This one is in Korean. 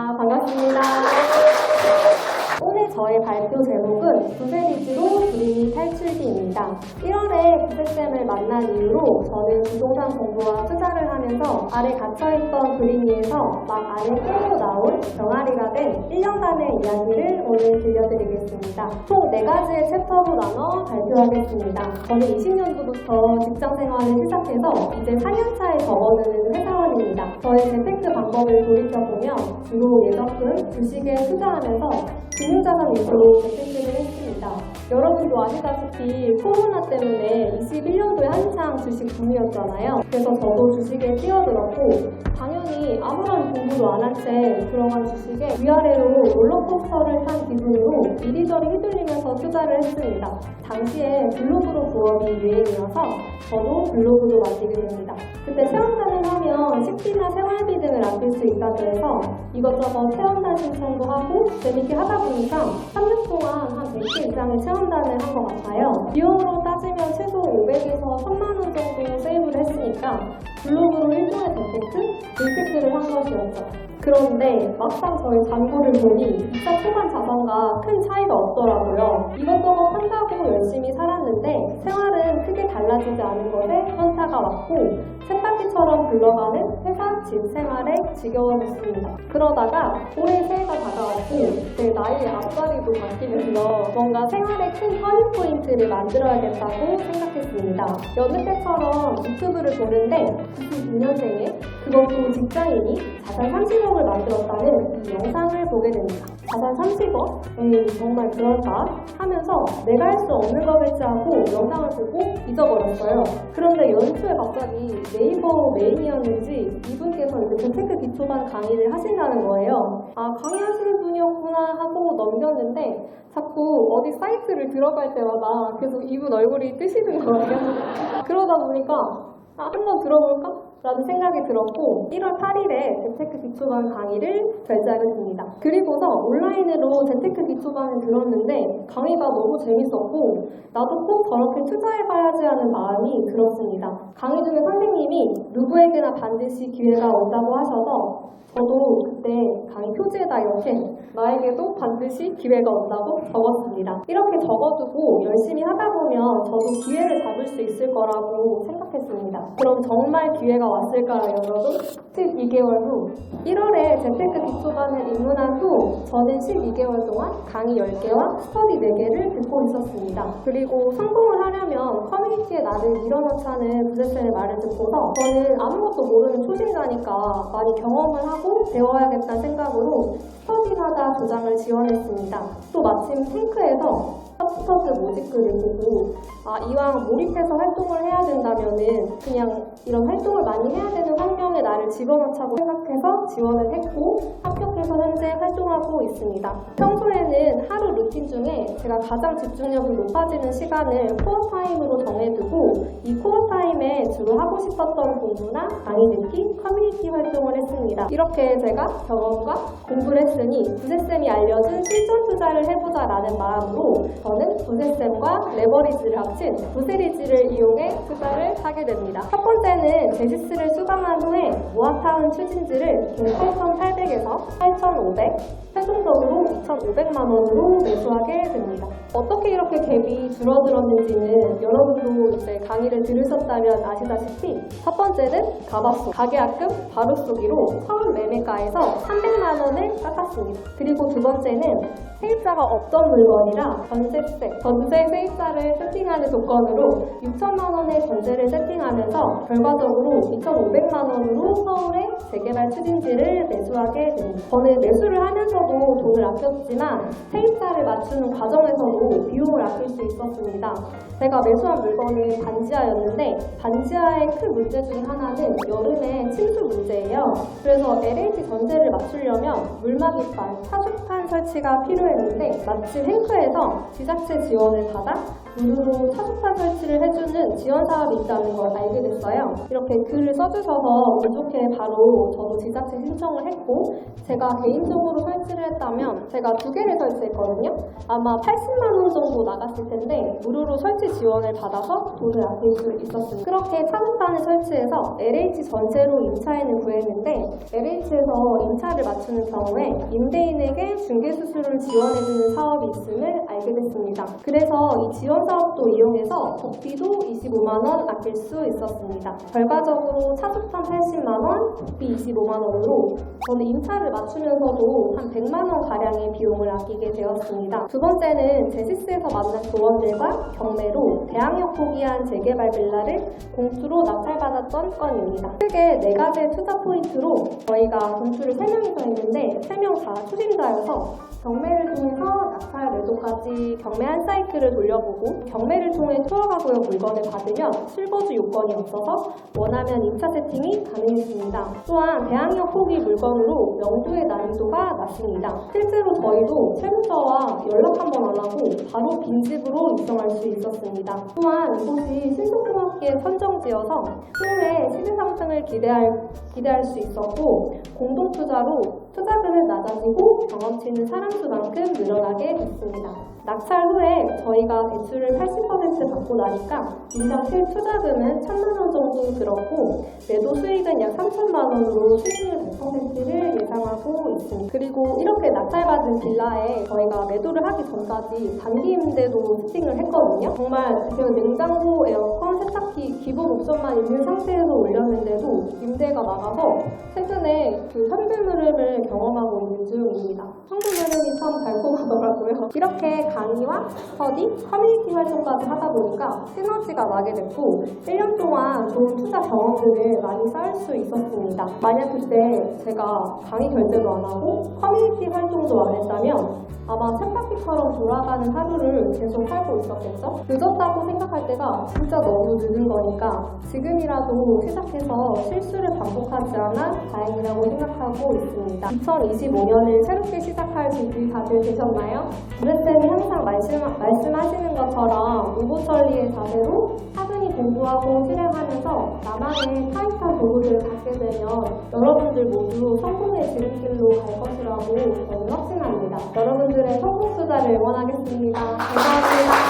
반갑습니다. 오늘 저의 발표 제목은 부세리지로 불임이 탈출기입니다. 1월에 부세쌤을 만난 이후로 저는 부동산 공부와 투자를 하면서 알에 갇혀있던 불임이에서 막 안에 끌고 나온 병아리가 된 1년간의 이야기를 오늘 들려드리겠습니다. 총 4가지의 챕터로 나눠 발표하겠습니다. 저는 20년도부터 직장 생활을 시작해서 이제 4년차에 접어드는 회사원입니다. 저의 재테크 방법을 돌이켜보면 주로 예적금, 주식에 투자하면서 금융자산 위주로 재테크를 했습니다. 여러분도 아시다시피 코로나 때문에 21년도에 한창 주식 붐이었잖아요. 그래서 저도 주식에 뛰어들었고 당연히 아무런 공부도 안 한 채 들어간 주식에 위아래로 롤러코스터를 탄 기분으로 이리저리 휘둘리면서 투자를 했습니다. 당시에 블로그로 부업이 유행이어서 저도 블로그도 만들게 됩니다. 그때 체험단을 하면 식비나 생활비 등을 아낄 수 있다고 해서 이것저것 체험단 신청도 하고 재밌게 하다 보니까 3년 동안 한 100개 이상의 체험단을 한 것 같아요. 비용으로 따지면 최소 500에서 1000만 원 정도 세이브를 했으니까 블로그로 일종의 재테크를 한 것이었죠. 그런데 막상 저희 잔고를 보니 2차 초반 자산과 큰 차이가 없더라고요. 이것저것 한다고 열심히 살았는데 생활은 크게 달라지지 않은 것에 현타가 왔고 쳇바퀴처럼 굴러가는 회사 집 생활에 지겨워졌습니다. 그러다가 올해 새해가 다가왔고 제 나이의 앞자리도 바뀌면서 뭔가 생활의 큰 터닝포인트를 만들어야겠다고 생각했습니다. 여느 때처럼 유튜브를 보는데 92년생에 그것도 직장인이 자산 30억을 만들었다는 이 영상을 보게 됩니다. 자산 30억? 에이 정말 그럴까? 하면서 내가 할 수 없는 거겠지 하고 영상을 보고 잊어버렸어요. 그런데 연초에 갑자기 네이버 메인이었는지 이분께서 이제 재테크 기초반 강의를 하신다는 거예요. 아 강의하시는 분이었구나 하고 넘겼는데 자꾸 어디 사이트를 들어갈 때마다 계속 이분 얼굴이 뜨시는 거예요. 그러다 보니까 한번 들어볼까? 라는 생각이 들었고 1월 8일에 재테크 기초반 강의를 결제하게 됩니다. 그리고서 온라인으로 재테크 기초반을 들었는데 강의가 너무 재밌었고 나도 꼭 저렇게 투자해봐야지 하는 마음이 들었습니다. 강의 중에 선생님이 누구에게나 반드시 기회가 온다고 하셔서 저도 그때 강의 표지에다 이렇게 나에게도 반드시 기회가 온다고 적었습니다. 이렇게 적어두고 열심히 하다 보면 저도 기회를 잡을 수 있을 거라고 생각했습니다. 그럼 정말 기회가 왔을까요, 여러분? 12개월 후 1월에 재테크 기초반을 입문한 후 저는 12개월 동안 강의 10개와 스터디 4개를 듣고 있었습니다. 그리고 성공을 하려면 커뮤니티에 나를 밀어넣자는 부세쌤의 말을 듣고서 저는 아무것도 모르는 초심자니까 많이 경험을 하고 배워야겠다는 생각으로 스터디마다 조장을 지원했습니다. 또 마침 탱크에서 서포터즈 모집글을 보고 이왕 몰입해서 활동을 해야 된다면은 그냥 이런 활동을 많이 해야 되는 환경에 나를 집어넣자고 생각해서 지원을 했고 합격해서 현재 활동하고 있습니다. 평소에는 하루 루틴 중에 제가 가장 집중력이 높아지는 시간을 코어타임으로 정해두고 이 코어타임에 주로 하고 싶었던 공부나 강의 듣기, 커뮤니티 활동을 했습니다. 이렇게 제가 경험과 공부를 했으니 부세쌤이 알려준 실전 투자를 해보자라는 마음으로 저는 부세쌤과 레버리지를 합친 부세리지를 이용해 투자를 하게 됩니다. 첫 번째는 제시스를 수강한 후에 모아타운 추진지를 총 8,800에서 8,500, 최종적으로 2,500만 원으로 매수하게 됩니다. 어떻게 이렇게 갭이 줄어들었는지는 여러분도 이제 강의를 들으셨다면 아시다시피 첫 번째는 가바수, 가계약금 바로 쏘기로 처음 매매가에서 300만 원을 깎았습니다. 그리고 두 번째는 세입자가 없던 물건이라 전세 세입자를 세팅하는 조건으로 6천만 원의 전세를 세팅하면서 결과적으로 2,500만 원으로 서울의 재개발 추진지를 매수하게 됩니다. 저는 매수를 하면서도 돈을 아꼈지만 세입자를 맞추는 과정에서도 비용을 아낄 수 있었습니다. 제가 매수한 물건은 반지하였는데 반지하의 큰 문제 중에 하나는 여름에 침수 문제예요. 그래서 LH 전세를 맞추려면 물막이판, 차주판 설치가 필요했는데 마침 행크에서 지자체 지원을 받아 무료로 차주판 설치를 해주는 지원 사업이 있다는 걸 알게 됐어요. 이렇게 글을 써주셔서 운 좋게 바로 저도 지자체 신청을 했고 제가 개인적으로 설치를 했던 설치했다면 제가 2개를 설치했거든요. 아마 80만 원 정도 나갔을 텐데 무료로 설치 지원을 받아서 돈을 아낄 수 있었습니다. 그렇게 차수판을 설치해서 LH 전체로 임차인을 구했는데 LH에서 임차를 맞추는 경우에 임대인에게 중개수수료를 지원해주는 사업이 있음을 알게 됐습니다. 그래서 이 지원 사업도 이용해서 복비도 25만 원 아낄 수 있었습니다. 결과적으로 차수판 80만 원, 복비 25만 원으로 저는 임차를 맞추면서도 한 100만 원 가량의 비용을 아끼게 되었습니다. 두 번째는 제시스에서 만난 조원들과 경매로 대항력 포기한 재개발 빌라를 공수로 낙찰받았던 건입니다. 크게 4가지의 투자 포인트로 저희가 공수를 3명이서 했는데 3명 다 추진자여서 경매를 통해서 낙찰 매도까지 경매 한 사이클을 돌려보고 경매를 통해 투어가구역 물건을 받으면 실거주 요건이 없어서 원하면 임차 세팅이 가능했습니다. 또한 대항력 포기 물건으로 명도의 난이도가 낮습니다. 실제로 저희도 세무서와 연락 한 번 안 하고 바로 빈집으로 입성할 수 있었습니다. 또한 이곳이 신속종합기에 선정지어서 향후에 시세 상승을 기대할 수 있었고 공동투자로 투자금은 낮아지고 경험치는 사람수만큼 늘어나게 됐습니다. 낙찰 후에 저희가 대출을 80% 받고 나니까 인당 실투자금은 1,000만 원 정도 들었고 매도 수익은 약 3천만 원으로 수익률 100%를 예상하고 있습니다. 그리고 이렇게 낙찰받은 빌라에 저희가 매도를 하기 전까지 단기 임대도 세팅을 했거든요. 정말 그 냉장고, 에어컨, 세탁기 기본 옵션만 있는 상태에서 올렸는데도 임대가 나가서 최근에 그 현금 흐름을 경험하고 있는 중입니다. 현금 흐름이 참 달콤하더라고요. 이렇게 강의와 스터디, 커뮤니티 활동까지 하다 보니까 시너지가 나게 됐고 1년 동안 좋은 투자 경험들을 많이 쌓을 수 있었습니다. 만약 그때 제가 강의 결제도 안 하고 커뮤니티 활동도 안 했다면 아마 쳇바퀴처럼 돌아가는 하루를 계속 살고 있었겠죠? 늦었다고 생각할 때가 진짜 너무 늦은 거니까 지금이라도 시작해서 실수를 반복하지 않아 다행이라고 생각하고 있습니다. 2025년을 새롭게 시작할 준비 다들 되셨나요? 부대쌤이 항상 말씀하시는 것처럼 우보천리의 자세로 차분히 공부하고 실행하면서 나만의 타이트한 도구들을 갖게 되면 여러분들 모두 성공의 지름길로 갈 것이라고 저는 확신합니다. 여러분들의 성공 투자를 응원하겠습니다. 감사합니다.